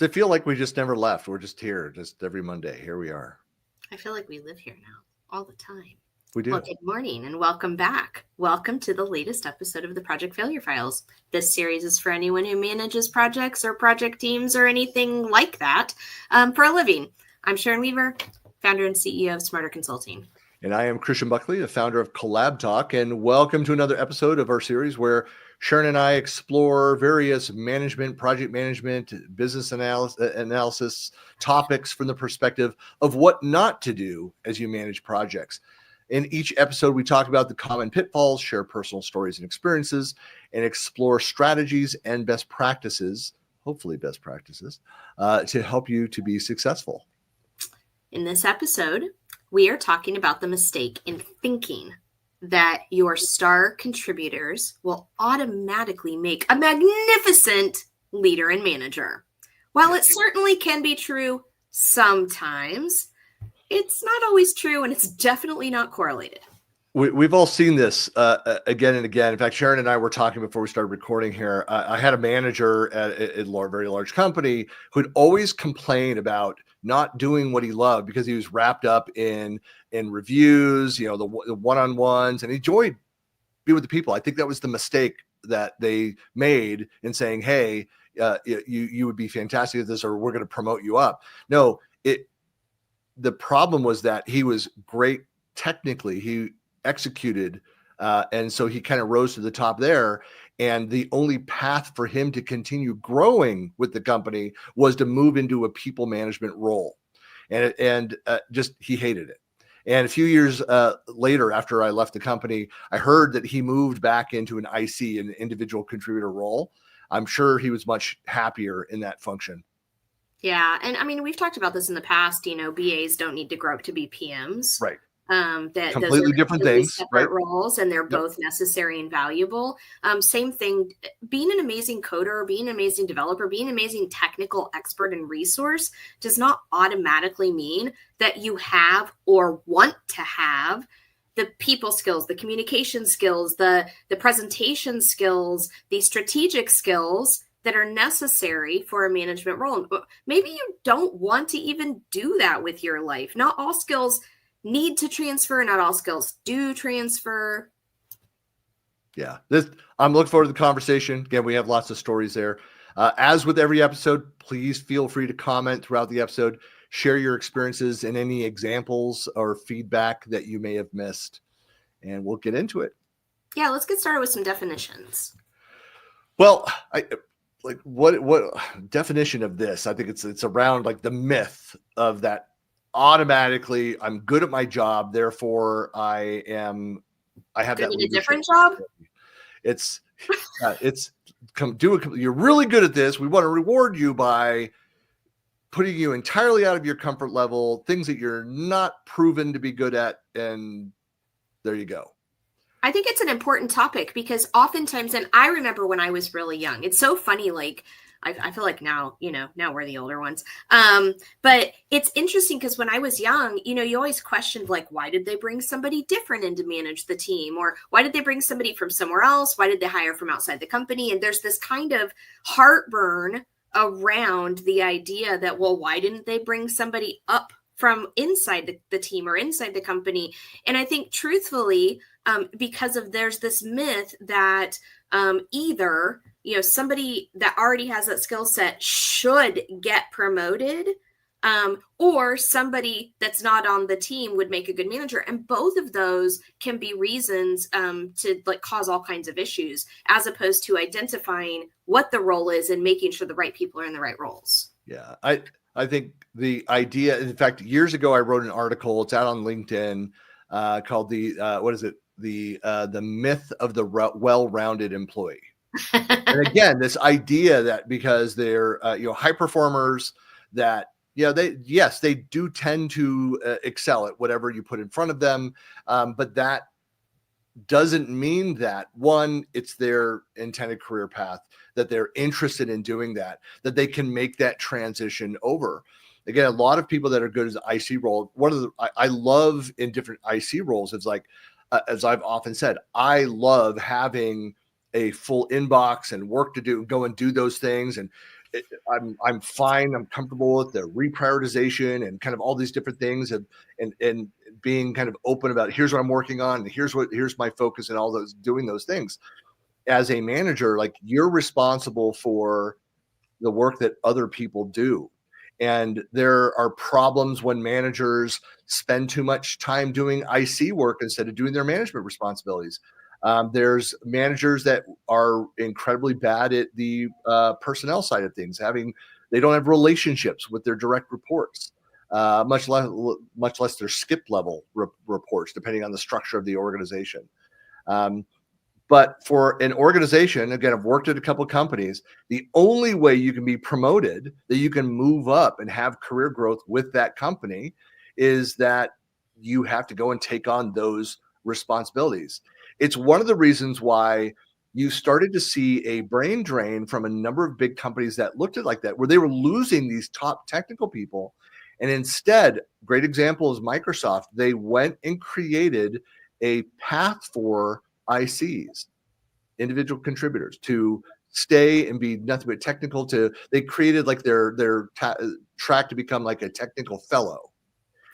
Does it feel like we just never left? We're just here, just every Monday. Here we are. I feel like we live here now all the time. We do. Well, good morning and welcome back. Welcome to the latest episode of the Project Failure Files. This series is for anyone who manages projects or project teams or anything like that for a living. I'm Sharon Weaver, founder and CEO of Smarter Consulting. And I am Christian Buckley, the founder of Collab Talk, and welcome to another episode of our series where Sharon and I explore various management, project management, business analysis topics from the perspective of what not to do as you manage projects. In each episode, we talk about the common pitfalls, share personal stories and experiences, and explore strategies and best practices, hopefully best practices, to help you to be successful. In this episode, we are talking about the mistake in thinking that your star contributors will automatically make a magnificent leader and manager. While it certainly can be true sometimes, it's not always true, and it's definitely not correlated. We've all seen this again and again. In fact, Sharon and I were talking before we started recording here. I had a manager at a very large company who'd always complain about not doing what he loved because he was wrapped up in reviews, the one-on-ones, and he enjoyed being with the people. I think that was the mistake that they made in saying, hey, you would be fantastic at this, or we're going to promote you up. No, the problem was that he was great technically. He executed, and so he kind of rose to the top there. And the only path for him to continue growing with the company was to move into a people management role. And just he hated it. And a few years later, after I left the company, I heard that he moved back into an IC, an individual contributor role. I'm sure he was much happier in that function. Yeah. And I mean, we've talked about this in the past, BAs don't need to grow up to be PMs. Right. That completely those are different things, separate right? roles, and they're both necessary and valuable. Same thing, being an amazing coder, being an amazing developer, being an amazing technical expert and resource does not automatically mean that you have or want to have the people skills, the communication skills, the presentation skills, the strategic skills that are necessary for a management role. Maybe you don't want to even do that with your life. Not all skills need to transfer, not all skills do transfer. Yeah, I'm looking forward to the conversation. Again, we have lots of stories there. As with every episode, please feel free to comment throughout the episode, share your experiences and any examples or feedback that you may have missed, and we'll get into it. Yeah, let's get started with some definitions. Well, what definition of this? I think it's around like the myth of that. Automatically, I'm good at my job, therefore I have that a different job. You're really good at this. We want to reward you by putting you entirely out of your comfort level, things that you're not proven to be good at, and there you go. I think it's an important topic because oftentimes, and I remember when I was really young, it's so funny, like I feel like now we're the older ones. But it's interesting because when I was young, you always questioned, like, why did they bring somebody different in to manage the team? Or why did they bring somebody from somewhere else? Why did they hire from outside the company? And there's this kind of heartburn around the idea that, well, why didn't they bring somebody up from inside the team or inside the company? And I think truthfully, because there's this myth that either somebody that already has that skill set should get promoted, or somebody that's not on the team would make a good manager. And both of those can be reasons to cause all kinds of issues, as opposed to identifying what the role is and making sure the right people are in the right roles. Yeah, I think the idea, in fact, years ago, I wrote an article, it's out on LinkedIn, called the myth of the well-rounded employee. And again, this idea that because they're high performers, that they do tend to excel at whatever you put in front of them, but that doesn't mean that, one, it's their intended career path, that they're interested in doing that they can make that transition over. Again, a lot of people that are good as IC role, I love in different IC roles, it's like, as I've often said, I love having a full inbox and work to do, go and do those things and I'm fine. I'm comfortable with the reprioritization and kind of all these different things, and being kind of open about here's what I'm working on, and here's my focus, and all those doing those things. As a manager, like, you're responsible for the work that other people do. And there are problems when managers spend too much time doing IC work instead of doing their management responsibilities. There's managers that are incredibly bad at the personnel side of things. They don't have relationships with their direct reports, much less their skip level reports, depending on the structure of the organization. But for an organization, again, I've worked at a couple of companies, the only way you can be promoted, that you can move up and have career growth with that company, is that you have to go and take on those responsibilities. It's one of the reasons why you started to see a brain drain from a number of big companies that looked at it like that, where they were losing these top technical people. And instead, great example is Microsoft. They went and created a path for ICs, individual contributors, to stay and be nothing but technical. They created like their track to become like a technical fellow.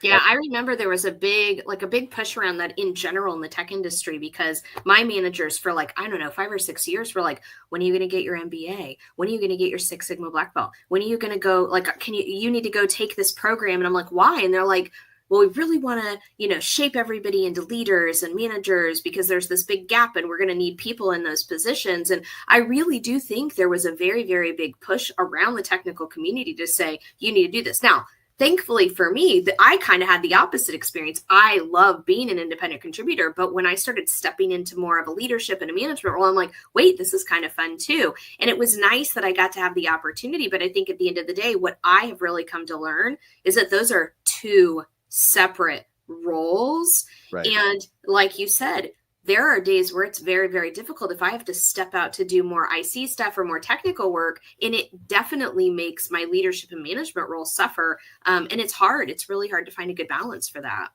Yeah, I remember there was a big push around that in general in the tech industry, because my managers for, like, I don't know, 5 or 6 years were like, when are you going to get your MBA? When are you going to get your Six Sigma Black Belt? When are you going to go, like, you need to go take this program? And I'm like, why? And they're like, well, we really want to, shape everybody into leaders and managers, because there's this big gap and we're going to need people in those positions. And I really do think there was a very, very big push around the technical community to say, you need to do this. Now, thankfully for me, I kind of had the opposite experience. I love being an independent contributor, but when I started stepping into more of a leadership and a management role, I'm like, wait, this is kind of fun too. And it was nice that I got to have the opportunity. But I think at the end of the day, what I have really come to learn is that those are two separate roles. Right. And like you said, there are days where it's very, very difficult if I have to step out to do more IC stuff or more technical work. And it definitely makes my leadership and management role suffer. And it's hard. It's really hard to find a good balance for that.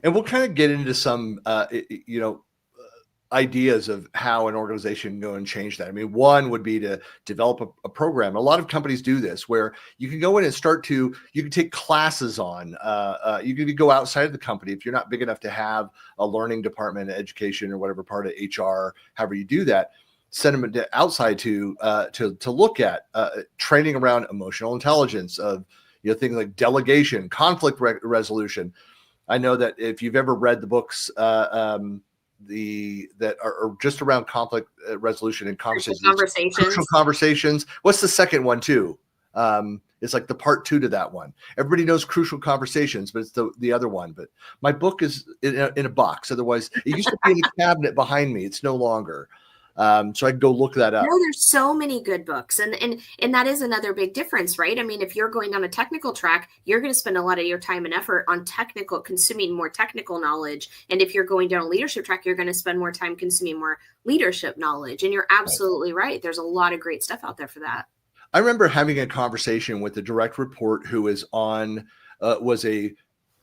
And we'll kind of get into some, ideas of how an organization can go and change that. I mean, one would be to develop a program. A lot of companies do this, where you can go in and you can take classes on, you can go outside of the company. If you're not big enough to have a learning department, education, or whatever part of HR, however you do that, send them outside to look at training around emotional intelligence, of things like delegation, conflict resolution. I know that if you've ever read the books that are just around conflict resolution and crucial conversations. What's the second one too? It's like the part 2 to that one. Everybody knows Crucial Conversations, but it's the other one. But my book is in a box. Otherwise, it used to be in a cabinet behind me. It's no longer. So I can go look that up. No, there's so many good books. And that is another big difference, right? I mean, if you're going down a technical track, you're going to spend a lot of your time and effort on consuming more technical knowledge. And if you're going down a leadership track, you're going to spend more time consuming more leadership knowledge. And you're absolutely right. There's a lot of great stuff out there for that. I remember having a conversation with a direct report who was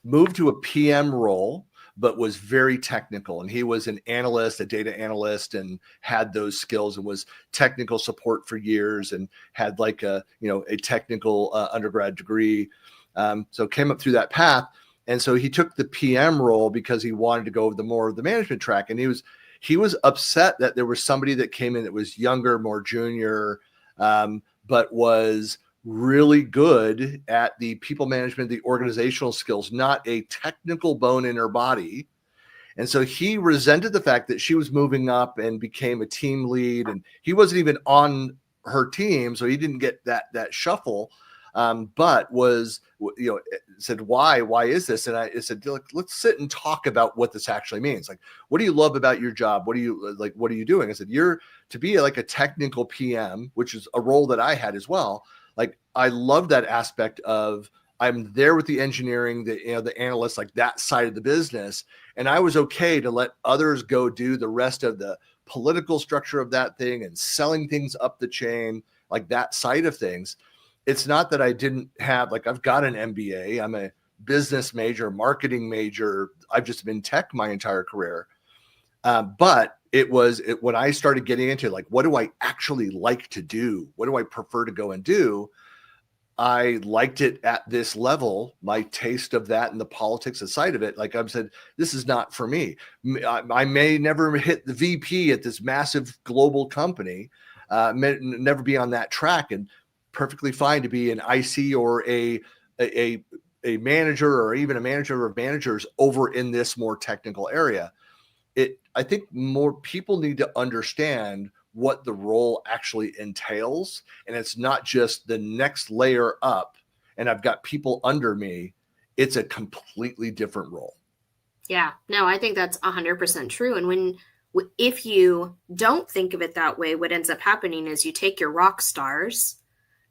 moved to a PM role, but was very technical. And he was an analyst, a data analyst, and had those skills, and was technical support for years, and had like a technical undergrad degree. So came up through that path. And so he took the PM role because he wanted to go more of the management track. And he was upset that there was somebody that came in that was younger, more junior, but was really good at the people management, the organizational skills, not a technical bone in her body. And so he resented the fact that she was moving up and became a team lead, and he wasn't even on her team, so he didn't get that shuffle. But said, why is this? And I said, let's sit and talk about what this actually means. Like, what do you love about your job? What are you doing? I said, you're to be like a technical PM, which is a role that I had as well. Like, I love that aspect of, I'm there with the engineering, the analysts, like that side of the business. And I was okay to let others go do the rest of the political structure of that thing and selling things up the chain, like that side of things. It's not that I didn't have, like, I've got an MBA. I'm a business major, marketing major. I've just been tech my entire career. But when I started getting into like, what do I actually like to do? What do I prefer to go and do? I liked it at this level, my taste of that and the politics aside of it. Like I said, this is not for me. I may never hit the VP at this massive global company, may never be on that track, and perfectly fine to be an IC or a manager, or even a manager of managers over in this more technical area. I think more people need to understand what the role actually entails. And it's not just the next layer up and I've got people under me. It's a completely different role. Yeah, no, I think that's 100% true. And if you don't think of it that way, what ends up happening is you take your rock stars,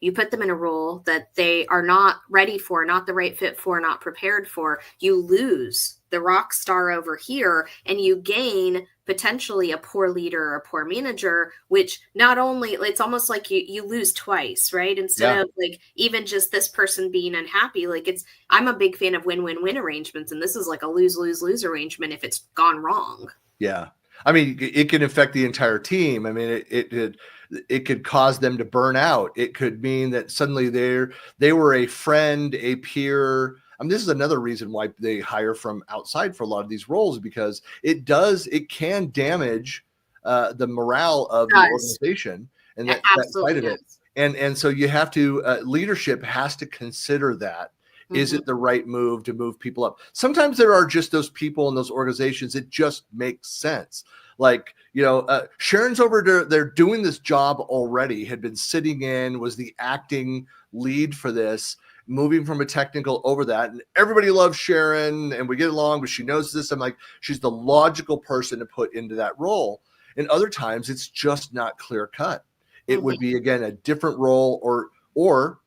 you put them in a role that they are not ready for, not the right fit for, not prepared for. You lose the rock star over here, and you gain potentially a poor leader or a poor manager, which not only, it's almost like you lose twice, right? Instead of like even just this person being unhappy, like I'm a big fan of win-win-win arrangements, and this is like a lose-lose-lose arrangement if it's gone wrong. Yeah. I mean, it can affect the entire team. I mean, it could cause them to burn out. It could mean that suddenly they were a friend, a peer. I mean, this is another reason why they hire from outside for a lot of these roles, because it can damage the morale of the organization and that side of it. And so you have to, leadership has to consider that. Is it the right move to move people up? Sometimes there are just those people in those organizations, it just makes sense. Like, Sharon's over there doing this job already, had been sitting in, was the acting lead for this, moving from a technical over that. And everybody loves Sharon and we get along, but she knows this. I'm like, she's the logical person to put into that role. And other times it's just not clear cut. It would be, again, a different role or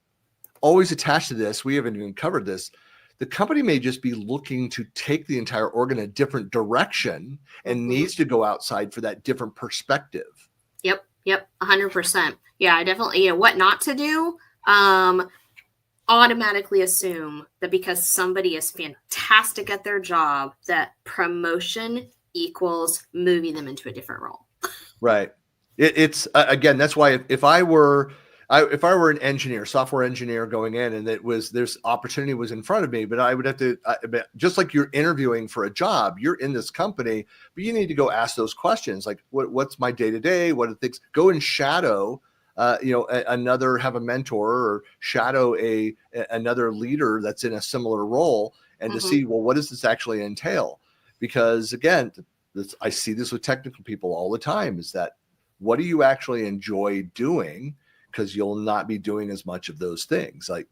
always attached to this. We haven't even covered this. The company may just be looking to take the entire org in a different direction and needs to go outside for that different perspective. Yep. 100%. Yeah, I definitely, what not to do. Automatically assume that because somebody is fantastic at their job, that promotion equals moving them into a different role. Right. It's again, that's why if I were an engineer, software engineer going in, and there's opportunity was in front of me, but I would have to, just like you're interviewing for a job, you're in this company, but you need to go ask those questions. Like, what's my day-to-day? What are things? Go and shadow, have a mentor or shadow another leader that's in a similar role, and to see, well, what does this actually entail? Because again, I see this with technical people all the time, is that what do you actually enjoy doing? Because you'll not be doing as much of those things. Like,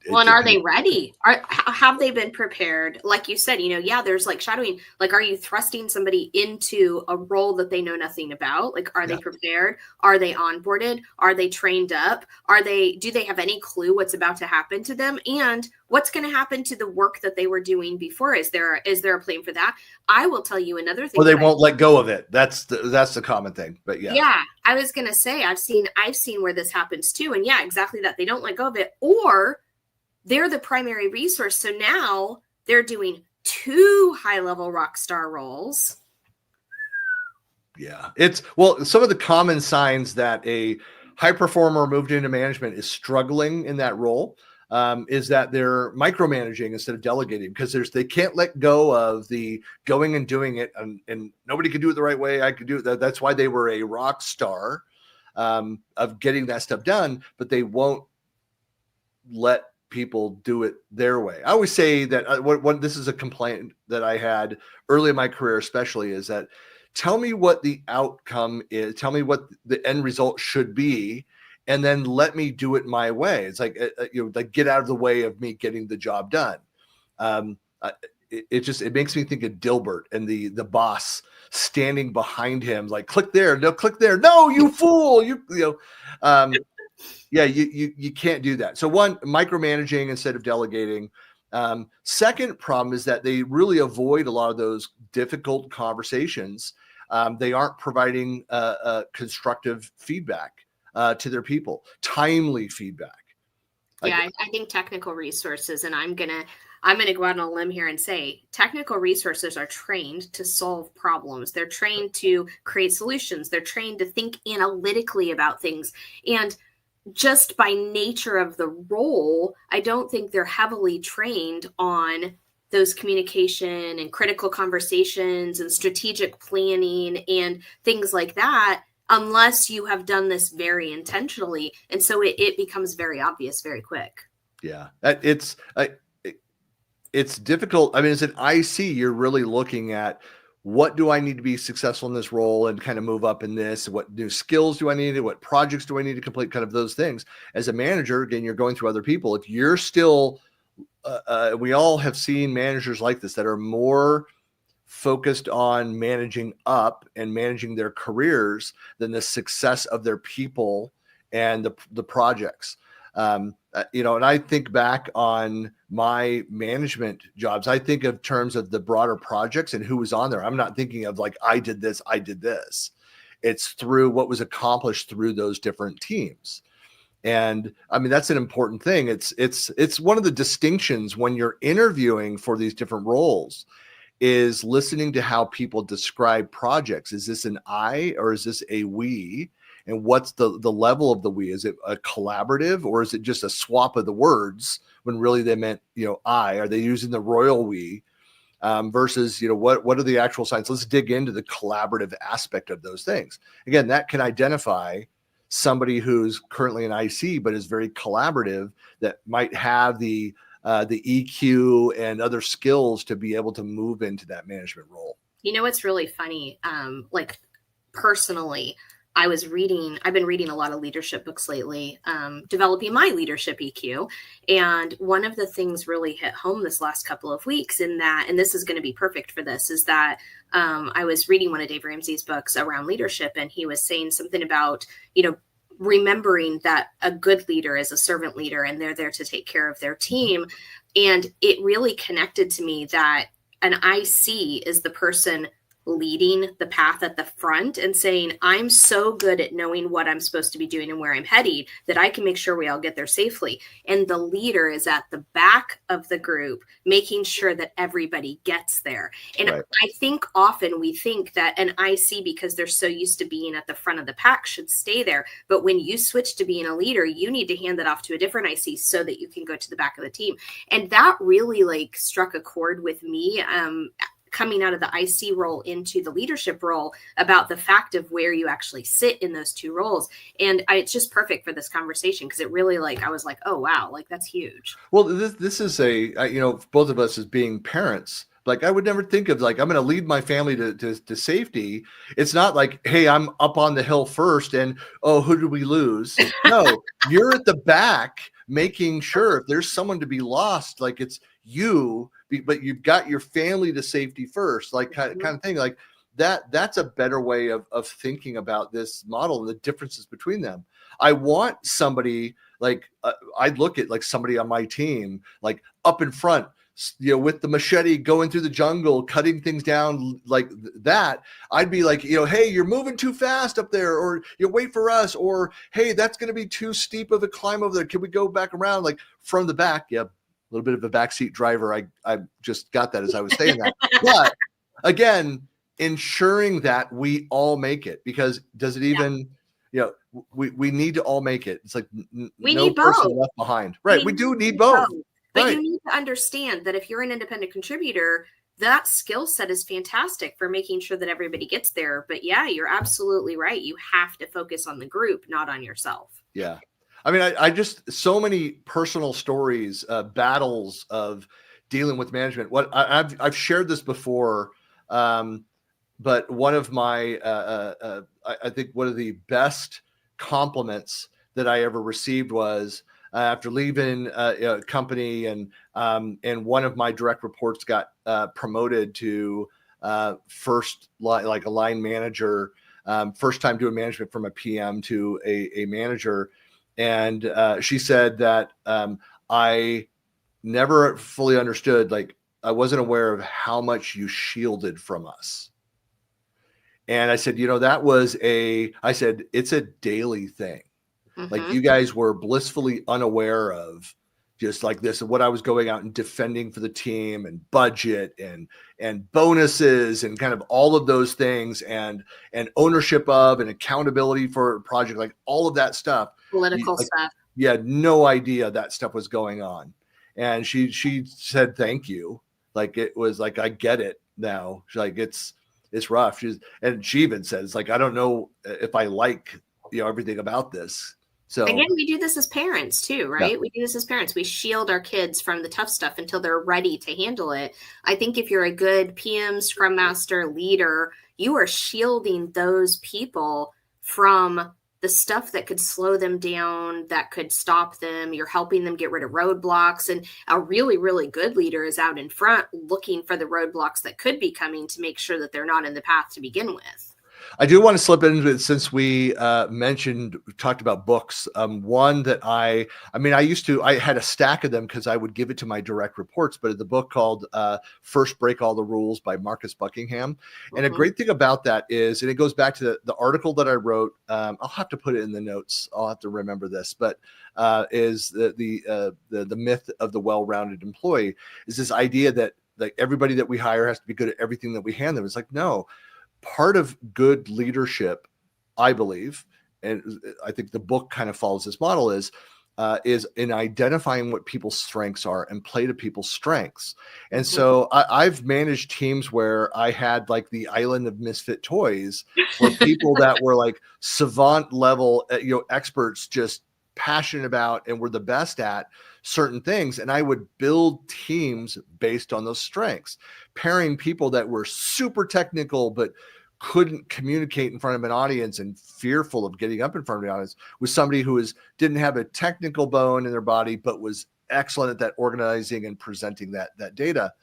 and are they ready? Have they been prepared? Like you said, there's like shadowing. Like, are you thrusting somebody into a role that they know nothing about? Like, are they prepared? Are they onboarded? Are they trained up? Do they have any clue what's about to happen to them? And what's going to happen to the work that they were doing before? Is there a plan for that? I will tell you another thing. Or they won't let go of it. That's the common thing. But yeah, I was going to say, I've seen where this happens too. And yeah, exactly that. They don't let go of it, or they're the primary resource. So now they're doing 2 high-level rock star roles. Yeah. Some of the common signs that a high performer moved into management is struggling in that role, is that they're micromanaging instead of delegating, because they can't let go of the going and doing it, and nobody can do it the right way. I could do it. That's why they were a rock star of getting that stuff done, but they won't let people do it their way. I always say that this is a complaint that I had early in my career, especially, is that tell me what the outcome is, tell me what the end result should be, and then let me do it my way. It's like, like, get out of the way of me getting the job done. It makes me think of Dilbert and the boss standing behind him, like, click there, no, you fool, yeah, you can't do that. So one, micromanaging instead of delegating. Second problem is that they really avoid a lot of those difficult conversations. They aren't providing constructive feedback to their people, timely feedback. Yeah, I think technical resources, and I'm gonna I'm going to go out on a limb here and say technical resources are trained to solve problems. They're trained to create solutions. They're trained to think analytically about things. And just by nature of the role, I don't think they're heavily trained on those communication and critical conversations and strategic planning and things like that, unless you have done this very intentionally. And so it becomes very obvious very quick. Yeah, it's difficult. I mean, as an IC, you're really looking at what do I need to be successful in this role and kind of move up in this? What new skills do I need? What projects do I need to complete? Kind of those things. As a manager, again, you're going through other people. If you're still, we all have seen managers like this that are more focused on managing up and managing their careers than the success of their people and the projects. And I think back on my management jobs. I think of terms of the broader projects and who was on there. I'm not thinking of like, I did this. It's through what was accomplished through those different teams. And I mean, that's an important thing. It's one of the distinctions when you're interviewing for these different roles is listening to how people describe projects. Is this an I or is this a we? And what's the level of the we? Is it a collaborative or is it just a swap of the words when really they meant, I? Are they using the royal we versus, what are the actual signs? Let's dig into the collaborative aspect of those things. Again, that can identify somebody who's currently an IC, but is very collaborative that might have the EQ and other skills to be able to move into that management role. It's really funny. Like personally, I've been reading a lot of leadership books lately, developing my leadership EQ. And one of the things really hit home this last couple of weeks and this is going to be perfect for this, is that I was reading one of Dave Ramsey's books around leadership, and he was saying something about, remembering that a good leader is a servant leader and they're there to take care of their team. And it really connected to me that an IC is the person leading the path at the front and saying, I'm so good at knowing what I'm supposed to be doing and where I'm heading that I can make sure we all get there safely. And the leader is at the back of the group, making sure that everybody gets there. And right. I think often we think that an IC, because they're so used to being at the front of the pack, should stay there. But when you switch to being a leader, you need to hand it off to a different IC so that you can go to the back of the team. And that really struck a chord with me, coming out of the IC role into the leadership role, about the fact of where you actually sit in those two roles. And it's just perfect for this conversation because it really I was like, oh, wow, that's huge. Well, this is both of us as being parents, I would never think of I'm going to lead my family to safety. It's not like, hey, I'm up on the hill first and, oh, who did we lose? No, you're at the back making sure if there's someone to be lost, it's you, but you've got your family to safety first, kind of thing that. That's a better way of thinking about this model and the differences between them. I want somebody I'd look at somebody on my team, up in front, with the machete going through the jungle, cutting things down that. I'd be hey, you're moving too fast up there, or you wait for us, or hey, that's going to be too steep of a climb over there. Can we go back around from the back? Yeah. A little bit of a backseat driver. I just got that as I was saying that. But again, ensuring that we all make it, because does it even, we need to all make it. It's we no need person both. left behind. Right. We do need both. But right. You need to understand that if you're an independent contributor, that skill set is fantastic for making sure that everybody gets there. But yeah, you're absolutely right. You have to focus on the group, not on yourself. Yeah. I mean, I just, so many personal stories, battles of dealing with management. What I've shared this before, but one of my, I think one of the best compliments that I ever received was after leaving a company, and one of my direct reports got promoted to first a line manager, first time doing management from a PM to a manager. And she said that I never fully understood, I wasn't aware of how much you shielded from us. And I said, I said, it's a daily thing. Mm-hmm. You guys were blissfully unaware of just like this, and what I was going out and defending for the team, and budget and bonuses and kind of all of those things, and ownership of and accountability for a project, like all of that stuff. Political stuff. You had no idea that stuff was going on. And she said, thank you. Like, it was like, I get it now. She's like, it's rough. And she even says, like, I don't know if I like, everything about this. So again, we do this as parents too, right? Yeah. We do this as parents. We shield our kids from the tough stuff until they're ready to handle it. I think if you're a good PM, Scrum Master, leader, you are shielding those people from the stuff that could slow them down, that could stop them. You're helping them get rid of roadblocks. And a really, really good leader is out in front looking for the roadblocks that could be coming to make sure that they're not in the path to begin with. I do want to slip into it, since we talked about books. One that I had a stack of them because I would give it to my direct reports, but the book called First Break All the Rules by Marcus Buckingham. Mm-hmm. And a great thing about that is, and it goes back to the article that I wrote, I'll have to put it in the notes. I'll have to remember this, but is the myth of the well-rounded employee, is this idea that like everybody that we hire has to be good at everything that we hand them. It's like, no. Part of good leadership, I believe, and I think the book kind of follows this model, is in identifying what people's strengths are and play to people's strengths. And so I've managed teams where I had like the island of misfit toys, where people that were like savant level, experts, just passionate about and were the best at certain things. And I would build teams based on those strengths, pairing people that were super technical, but couldn't communicate in front of an audience and fearful of getting up in front of the audience, with somebody who didn't have a technical bone in their body, but was excellent at that organizing and presenting that data.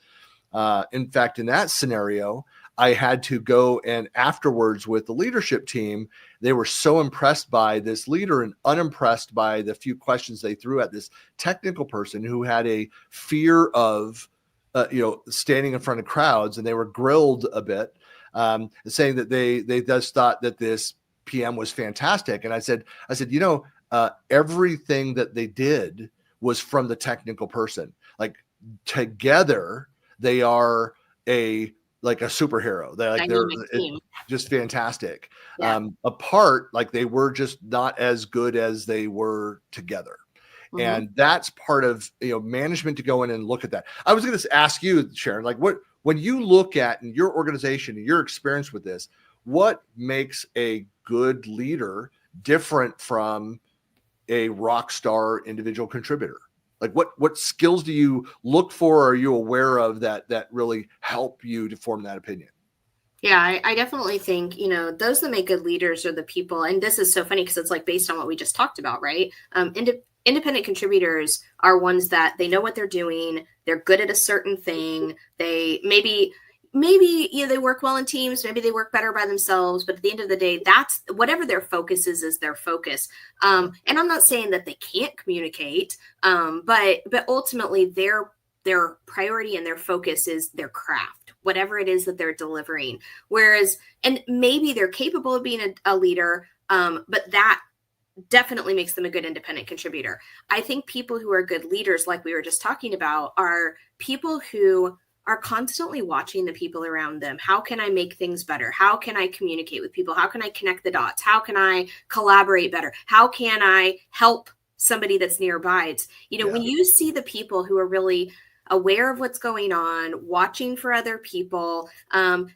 In fact, in that scenario, I had to go, and afterwards with the leadership team, they were so impressed by this leader and unimpressed by the few questions they threw at this technical person who had a fear of, standing in front of crowds, and they were grilled a bit, saying that they just thought that this PM was fantastic. And I said, everything that they did was from the technical person. Like, together, they are a superhero. They're just fantastic. Yeah. Apart, like, they were just not as good as they were together. Mm-hmm. And that's part of, management, to go in and look at that. I was going to ask you, Sharon, like, when you look at in your organization and your experience with this, what makes a good leader different from a rock star individual contributor? Like, what skills do you look for, or are you aware of that really help you to form that opinion? Yeah, I definitely think, those that make good leaders are the people, and this is so funny because it's like based on what we just talked about, right? Independent contributors are ones that they know what they're doing. They're good at a certain thing. They maybe they work well in teams. Maybe they work better by themselves. But at the end of the day, that's whatever their focus is their focus. And I'm not saying that they can't communicate, but ultimately their priority and their focus is their craft, whatever it is that they're delivering. Whereas, and maybe they're capable of being a leader, but that definitely makes them a good independent contributor. I think people who are good leaders, like we were just talking about, are people who are constantly watching the people around them. How can I make things better? How can I communicate with people? How can I connect the dots? How can I collaborate better? How can I help somebody that's nearby? It's, when you see the people who are really aware of what's going on, watching for other people,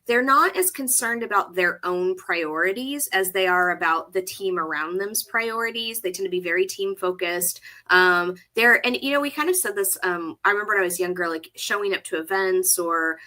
they're not as concerned about their own priorities as they are about the team around them's priorities. They tend to be very team focused. We kind of said this, I remember when I was younger, like showing up to events or,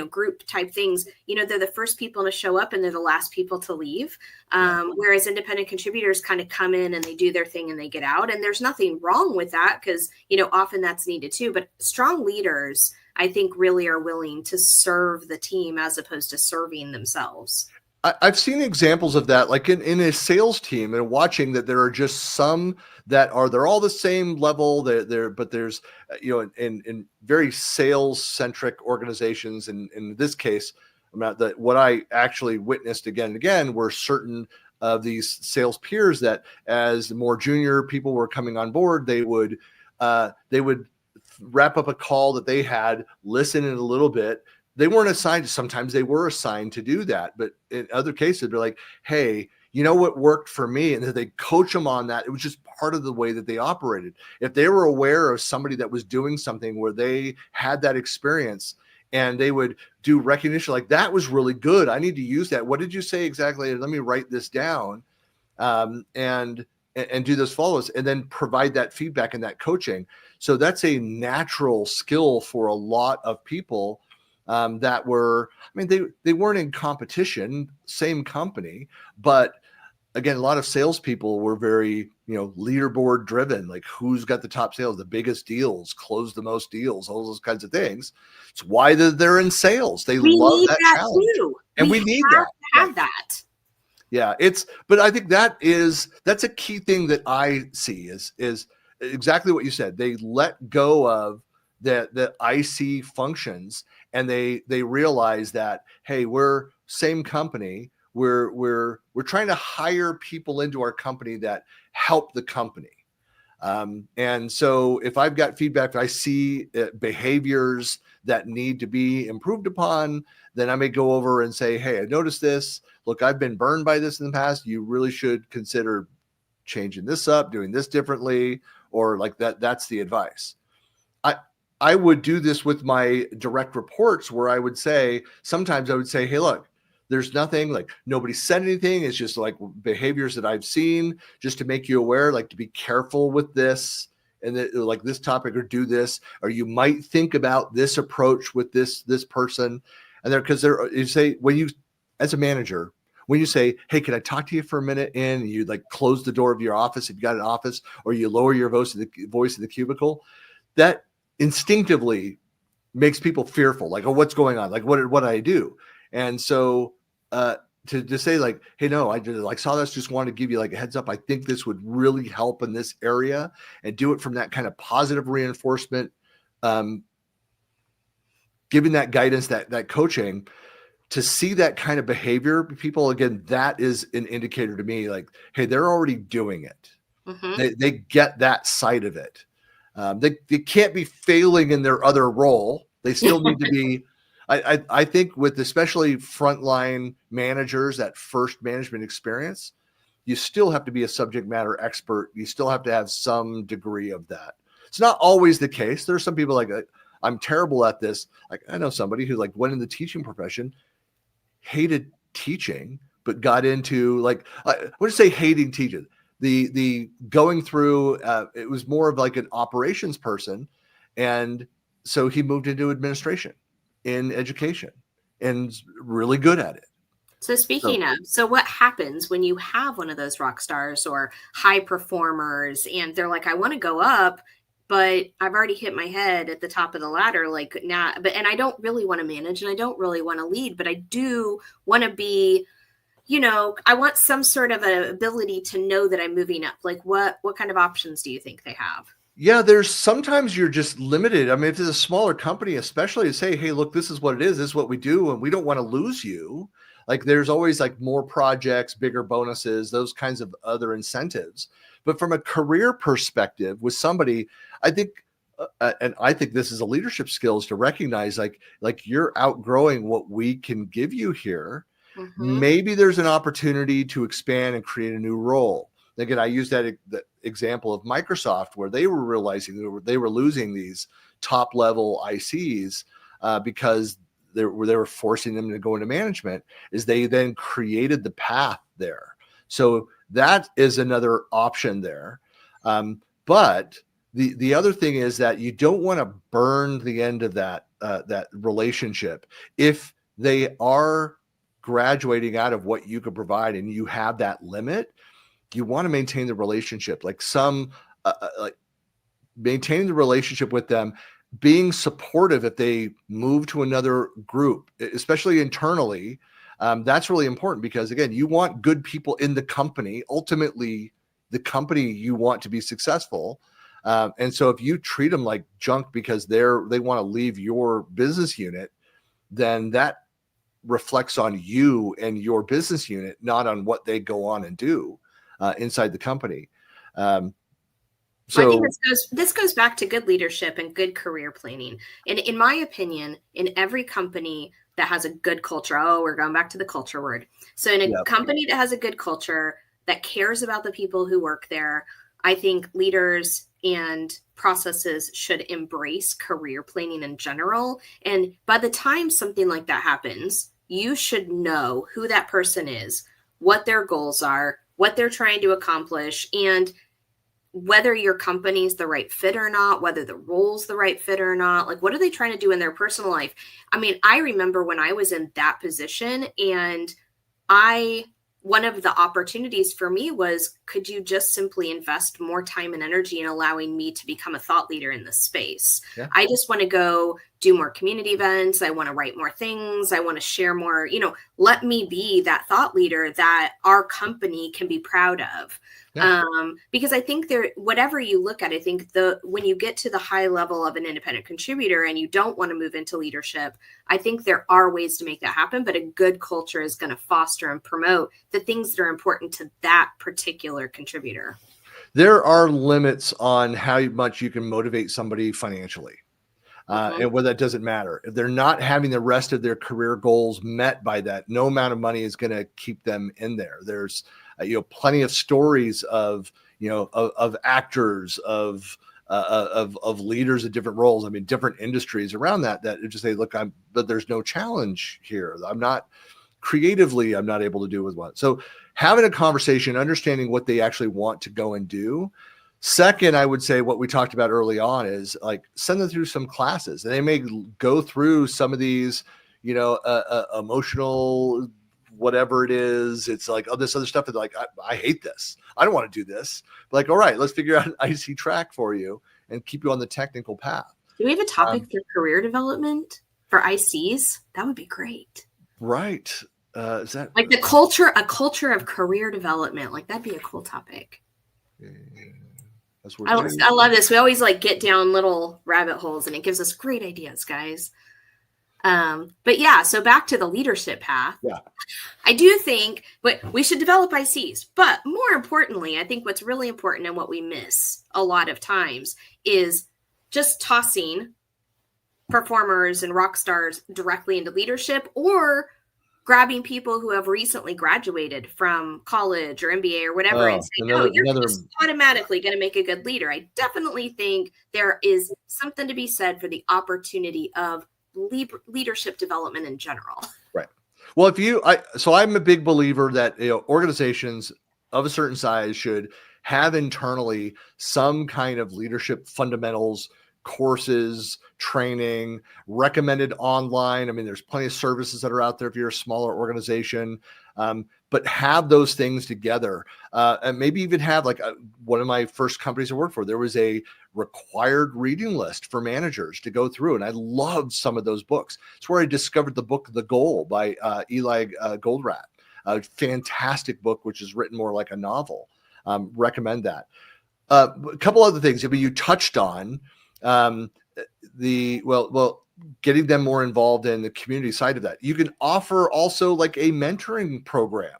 group type things, they're the first people to show up and they're the last people to leave. Whereas independent contributors kind of come in and they do their thing and they get out. And there's nothing wrong with that because, often that's needed too. But strong leaders, I think, really are willing to serve the team as opposed to serving themselves. I've seen examples of that, like in a sales team, and watching that there are just some that they're all the same level. But there's, in very sales centric organizations, and in this case, what I actually witnessed again and again were certain of these sales peers that, as more junior people were coming on board, they would they would wrap up a call that they had, listen in a little bit. They weren't assigned. Sometimes they were assigned to do that, but in other cases, they're like, hey, you know what worked for me? And they coach them on that. It was just part of the way that they operated. If they were aware of somebody that was doing something where they had that experience, and they would do recognition, like, that was really good, I need to use that. What did you say exactly? Let me write this down, and do those follows, and then provide that feedback and that coaching. So that's a natural skill for a lot of people that were, I mean, they weren't in competition, same company, but again, a lot of salespeople were very, leaderboard driven, like who's got the top sales, the biggest deals, close the most deals, all those kinds of things. It's why they're in sales. They love that challenge. Too. And we need that. Have that. Yeah, but I think that's a key thing that I see is exactly what you said. They let go of the IC functions, and they realize that, hey, we're same company. We're trying to hire people into our company that help the company. And so if I've got feedback, if I see behaviors that need to be improved upon, then I may go over and say, hey, I noticed this. Look, I've been burned by this in the past. You really should consider changing this up, doing this differently, or like that. That's the advice. I would do this with my direct reports, where I would say, sometimes I would say, hey, look, there's nothing, like nobody said anything. It's just like behaviors that I've seen, just to make you aware, like to be careful with this, and that, like this topic, or do this, or you might think about this approach with this person. And you say, when you, as a manager, when you say, hey, can I talk to you for a minute? And you like close the door of your office, if you got an office, or you lower your voice in the cubicle, that instinctively makes people fearful. Like, oh, what's going on? Like, what did I do? And so to say like, hey, no, I did like saw this, just want to give you like a heads up. I think this would really help in this area, and do it from that kind of positive reinforcement, giving that guidance, that coaching, to see that kind of behavior. People, again, that is an indicator to me, like, hey, they're already doing it. Mm-hmm. They get that side of it. They can't be failing in their other role. They still need to be. I think with especially frontline managers, that first management experience, you still have to be a subject matter expert. You still have to have some degree of that. It's not always the case. There's some people like, I'm terrible at this. Like, I know somebody who like went in the teaching profession, hated teaching, but got into like, what do you say, hating teaching? The going through, it was more of like an operations person. And so he moved into administration in education, and really good at it. So speaking of, what happens when you have one of those rock stars or high performers, and they're like, I want to go up, but I've already hit my head at the top of the ladder, like now, and I don't really want to manage, and I don't really want to lead, but I do want to be, I want some sort of an ability to know that I'm moving up. Like what kind of options do you think they have? Yeah, there's sometimes you're just limited. I mean, if it's a smaller company, especially, to say, hey, look, this is what it is. This is what we do. And we don't want to lose you. Like, there's always like more projects, bigger bonuses, those kinds of other incentives. But from a career perspective with somebody, I think, and I think this is a leadership skill, is to recognize like you're outgrowing what we can give you here. Mm-hmm. Maybe there's an opportunity to expand and create a new role. Again, I use that example of Microsoft, where they were realizing they were losing these top level ICs because they were forcing them to go into management. Is they then created the path there. So that is another option there. But the other thing is that you don't want to burn the end of that relationship. If they are graduating out of what you could provide and you have that limit, you want to maintain the relationship, like maintaining the relationship with them, being supportive if they move to another group, especially internally. That's really important, because again, you want good people in the company. Ultimately, the company you want to be successful. And so if you treat them like junk because they want to leave your business unit, then that reflects on you and your business unit, not on what they go on and do inside the company. I think So this goes back to good leadership and good career planning. And in my opinion, in every company that has a good culture, we're going back to the culture word. So in a yeah, company that has a good culture that cares about the people who work there, I think leaders and processes should embrace career planning in general. And by the time something like that happens, you should know who that person is, what their goals are, what they're trying to accomplish, and whether your company's the right fit or not, whether the role's the right fit or not, like what are they trying to do in their personal life? I mean, I remember when I was in that position, and one of the opportunities for me was, could you just simply invest more time and energy in allowing me to become a thought leader in this space? yeah. I just want to go do more community events. I want to write more things. I want to share more, let me be that thought leader that our company can be proud of. Yeah. Because I think whatever you look at, I think when you get to the high level of an independent contributor and you don't want to move into leadership, I think there are ways to make that happen, but a good culture is going to foster and promote the things that are important to that particular contributor. There are limits on how much you can motivate somebody financially. And whether that doesn't matter. If they're not having the rest of their career goals met by that, no amount of money is going to keep them in there. There's plenty of stories of actors, of leaders of different roles. I mean, different industries around that just say, look, but there's no challenge here. I'm not able to do with what. So having a conversation, understanding what they actually want to go and do. Second, I would say what we talked about early on is like send them through some classes, and they may go through some of these, emotional, whatever it is. It's like, this other stuff is like, I hate this. I don't want to do this. But like, all right, let's figure out an IC track for you and keep you on the technical path. Do we have a topic for career development for ICs? That would be great. Right. Is that like a culture of career development? Like that'd be a cool topic. I love this. We always get down little rabbit holes, and it gives us great ideas, guys. But yeah, so back to the leadership path. Yeah. I do think, but we should develop ICs. But more importantly, I think what's really important and what we miss a lot of times is just tossing performers and rock stars directly into leadership, or grabbing people who have recently graduated from college or MBA or whatever and saying, you're just automatically going to make a good leader. I definitely think there is something to be said for the opportunity of leadership development in general. Right. Well, so I'm a big believer that organizations of a certain size should have internally some kind of leadership fundamentals courses, training, recommended online. I mean, there's plenty of services that are out there if you're a smaller organization, but have those things together, and maybe even have one of my first companies I worked for, there was a required reading list for managers to go through. And I loved some of those books. It's where I discovered the book, The Goal by Eli Goldratt, a fantastic book, which is written more like a novel. Recommend that. A couple other things. I mean, you touched on getting them more involved in the community side of that. You can offer also like a mentoring program.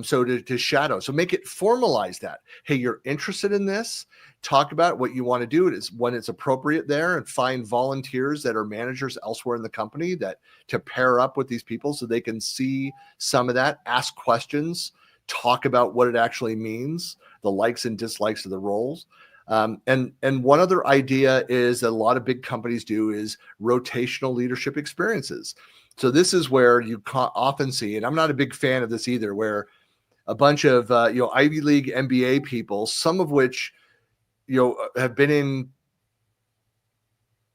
So to shadow, so make it formalize that. Hey, you're interested in this, talk about what you want to do. It is when it's appropriate there, and find volunteers that are managers elsewhere in the company to pair up with these people so they can see some of that, ask questions, talk about what it actually means, the likes and dislikes of the roles. And one other idea is that a lot of big companies do is rotational leadership experiences. So this is where you often see, and I'm not a big fan of this either, where a bunch of Ivy League MBA people, some of which have been in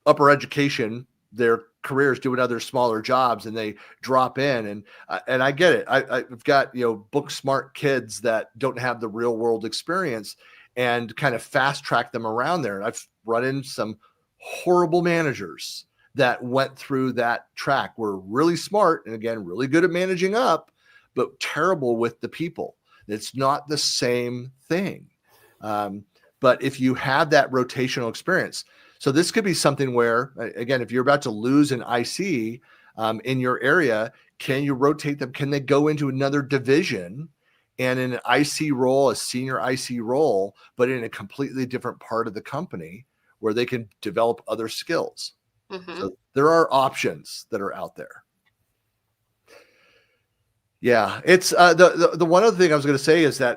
upper education, their careers doing other smaller jobs, and they drop in, and I get it. I've got book smart kids that don't have the real world experience, and kind of fast track them around there. And I've run into some horrible managers that went through that track, were really smart and again really good at managing up, but terrible with the people. It's not the same thing. But if you have that rotational experience, so this could be something where, again, if you're about to lose an IC in your area, can you rotate them? Can they go into another division and in an IC role, a senior IC role, but in a completely different part of the company where they can develop other skills. Mm-hmm. So there are options that are out there. Yeah, it's the one other thing I was going to say is that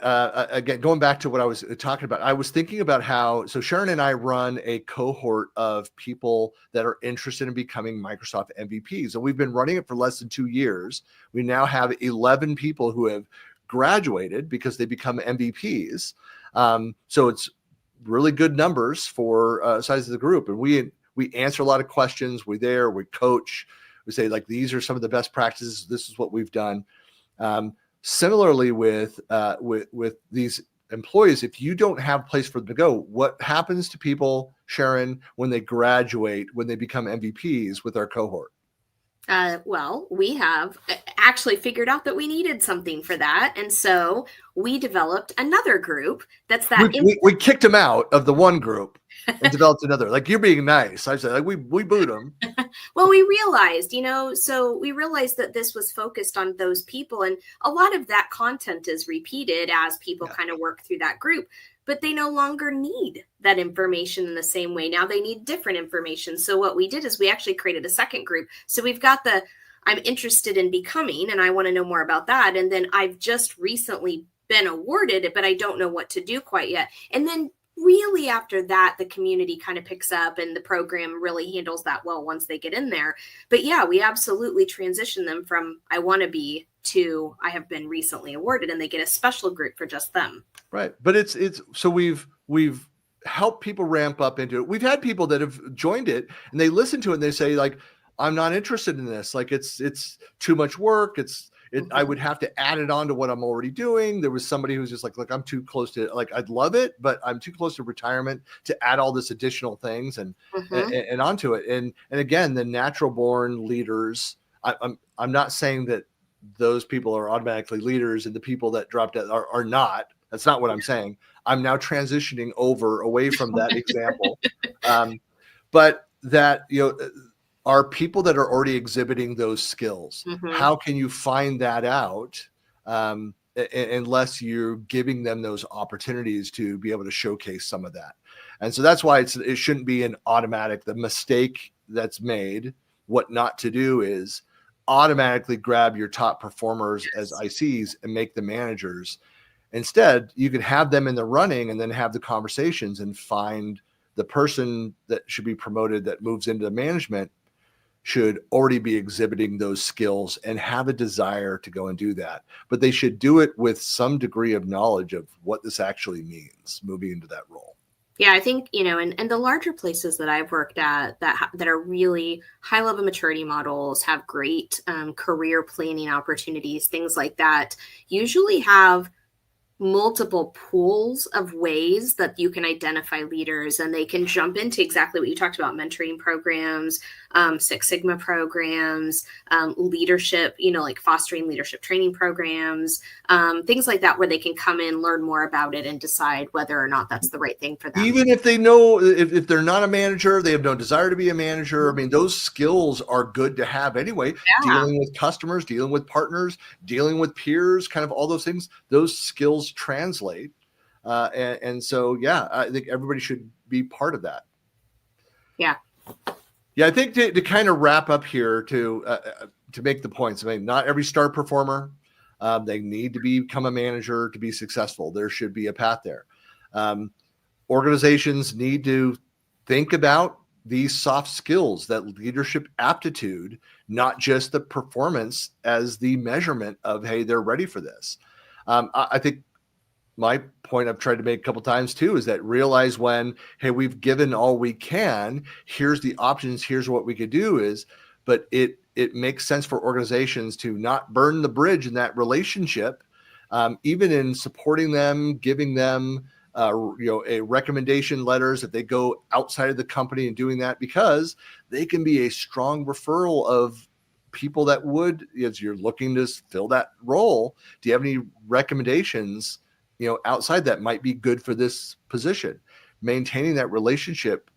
again, going back to what I was talking about, I was thinking about how, so Sharon and I run a cohort of people that are interested in becoming Microsoft MVPs, and we've been running it for less than 2 years. We now have 11 people who have graduated because they become MVPs. So it's really good numbers for size of the group, and we answer a lot of questions. We coach. We say, like, these are some of the best practices. This is what we've done. Similarly with these employees, if you don't have a place for them to go, what happens to people, Sharon, when they graduate, when they become MVPs with our cohort? Well, we have actually figured out that we needed something for that. And so we developed another group that's that. We kicked them out of the one group and developed another. Like, you're being nice. I said, like, we boot them. Well, we realized, so we realized that this was focused on those people. And a lot of that content is repeated as people kind of work through that group. But they no longer need that information in the same way. Now they need different information. So what we did is we actually created a second group. So we've got the I'm interested in becoming, and I want to know more about that. And then I've just recently been awarded it, but I don't know what to do quite yet. And then really after that, the community kind of picks up and the program really handles that well once they get in there. But yeah, we absolutely transition them from I want to be to I have been recently awarded, and they get a special group for just them. Right. But it's so we've helped people ramp up into it. We've had people that have joined it and they listen to it and they say, like, I'm not interested in this. Like, it's too much work. I would have to add it on to what I'm already doing. There was somebody who's just like, look, I'm too close to, like, I'd love it, but I'm too close to retirement to add all this additional things and onto it. And again, the natural born leaders, I'm not saying that those people are automatically leaders and the people that dropped out are not. That's not what I'm saying. I'm now transitioning away from that example. But that, are people that are already exhibiting those skills. How can you find that out unless you're giving them those opportunities to be able to showcase some of that? And so that's why it shouldn't be an automatic. The mistake that's made, what not to do, is automatically grab your top performers as ICs and make them managers. Instead, you can have them in the running and then have the conversations and find the person that should be promoted that moves into the management should already be exhibiting those skills and have a desire to go and do that. But they should do it with some degree of knowledge of what this actually means moving into that role. Yeah, I think, and the larger places that I've worked at that are really high level maturity models, have great career planning opportunities, things like that, usually have multiple pools of ways that you can identify leaders, and they can jump into exactly what you talked about: mentoring programs, Six Sigma programs, leadership, like fostering leadership training programs, things like that, where they can come in, learn more about it, and decide whether or not that's the right thing for them. Even if they know, if they're not a manager, they have no desire to be a manager. I mean, those skills are good to have anyway. Yeah. Dealing with customers, dealing with partners, dealing with peers, kind of all those things, those skills translate. And so, yeah, I think everybody should be part of that. Yeah. Yeah, I think to kind of wrap up here, to make the points. I mean, not every star performer, they need to become a manager to be successful. There should be a path there. Organizations need to think about these soft skills, that leadership aptitude, not just the performance as the measurement of, hey, they're ready for this. I think my point I've tried to make a couple times too is that realize when, hey, we've given all we can, here's the options, here's what we could do but it makes sense for organizations to not burn the bridge in that relationship, even in supporting them, giving them, a recommendation letters if they go outside of the company and doing that, because they can be a strong referral of people that would, as you're looking to fill that role, do you have any recommendations, outside that might be good for this position? maintaining that relationship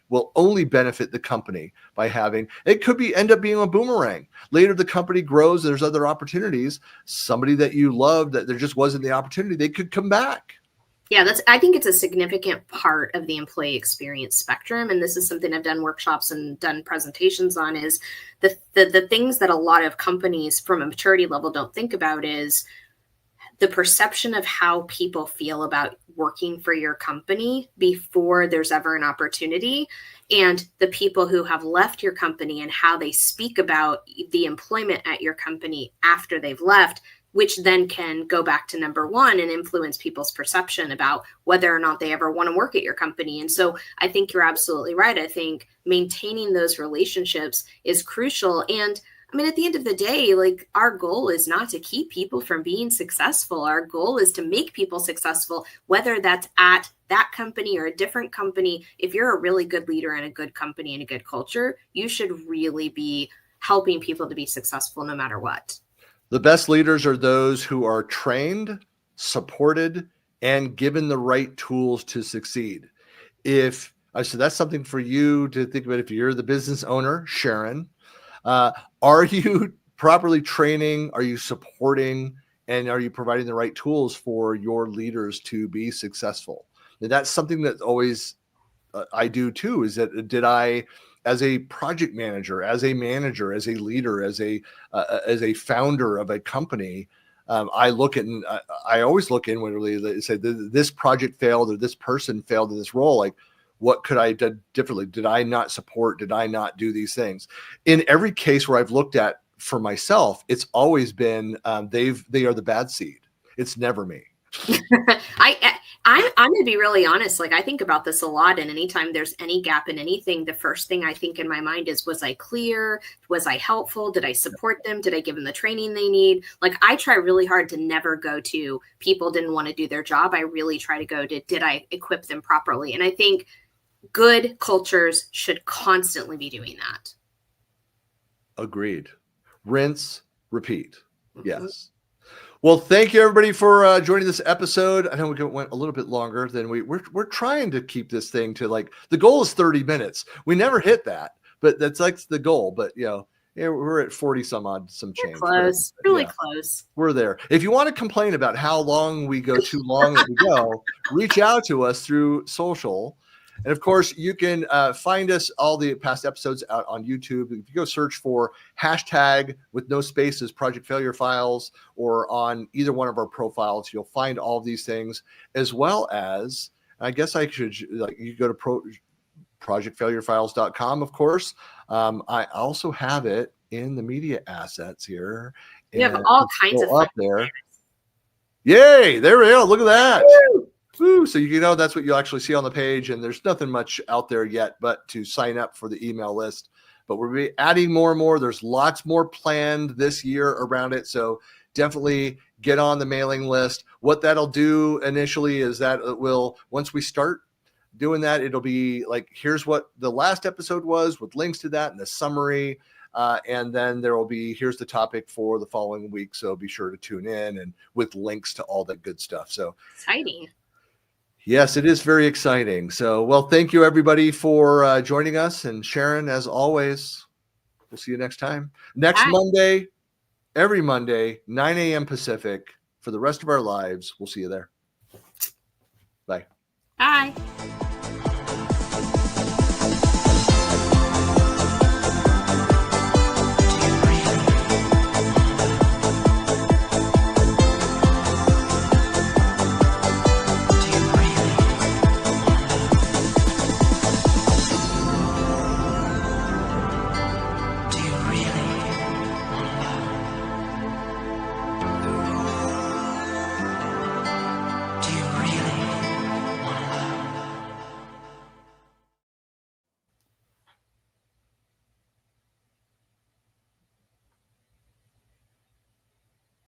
will only benefit the company by having, it could end up being a boomerang. Later, the company grows, there's other opportunities. Somebody that you loved, that there just wasn't the opportunity, they could come back. Yeah, I think it's a significant part of the employee experience spectrum. And this is something I've done workshops and done presentations on, is the things that a lot of companies from a maturity level don't think about is the perception of how people feel about working for your company before there's ever an opportunity, and the people who have left your company and how they speak about the employment at your company after they've left, which then can go back to number one and influence people's perception about whether or not they ever want to work at your company. And so I think you're absolutely right. I think maintaining those relationships is crucial. And I mean, at the end of the day, like, our goal is not to keep people from being successful. Our goal is to make people successful, whether that's at that company or a different company. If you're a really good leader in a good company and a good culture, you should really be helping people to be successful no matter what. The best leaders are those who are trained, supported, and given the right tools to succeed. So that's something for you to think about. If you're the business owner, Sharon, are you properly training? Are you supporting? And are you providing the right tools for your leaders to be successful? And that's something that always I do too, is that did I, as a project manager, as a manager, as a leader, as a founder of a company, I always look inwardly and say, this project failed, or this person failed in this role. Like, what could I have done differently? Did I not support? Did I not do these things? In every case where I've looked at for myself, it's always been they are the bad seed. It's never me. I'm going to be really honest. Like, I think about this a lot, and anytime there's any gap in anything, the first thing I think in my mind is, was I clear? Was I helpful? Did I support them? Did I give them the training they need? Like, I try really hard to never go to people didn't want to do their job. I really try to go to, did I equip them properly? And I think good cultures should constantly be doing that. Agreed. Rinse, repeat. Mm-hmm. Yes. Well, thank you everybody for joining this episode. I know we went a little bit longer than we're trying to keep this thing to, like, the goal is 30 minutes. We never hit that, but that's like the goal. But we're at 40 some change. Close, really close. We're there. If you want to complain about how long we go too long as we go, reach out to us through social. And of course, you can find us, all the past episodes, out on YouTube. If you go search for hashtag with no spaces Project Failure Files, or on either one of our profiles, you'll find all of these things, as well as, I guess I should, you go to projectfailurefiles.com, of course. I also have it in the media assets here. You have all kinds of up there. Yay! There we go. Look at that. Woo! Ooh, so that's what you'll actually see on the page, and there's nothing much out there yet but to sign up for the email list. But we'll be adding more and more. There's lots more planned this year around it, so definitely get on the mailing list. What that'll do initially is that it will, once we start doing that, it'll be like, here's what the last episode was with links to that and the summary. And then there will be, here's the topic for the following week. So be sure to tune in, and with links to all that good stuff. So exciting. Yes, it is very exciting. So, well, thank you everybody for joining us. And Sharon, as always, we'll see you next time. Next Monday, every Monday, 9 a.m. Pacific, for the rest of our lives. We'll see you there. Bye. Bye.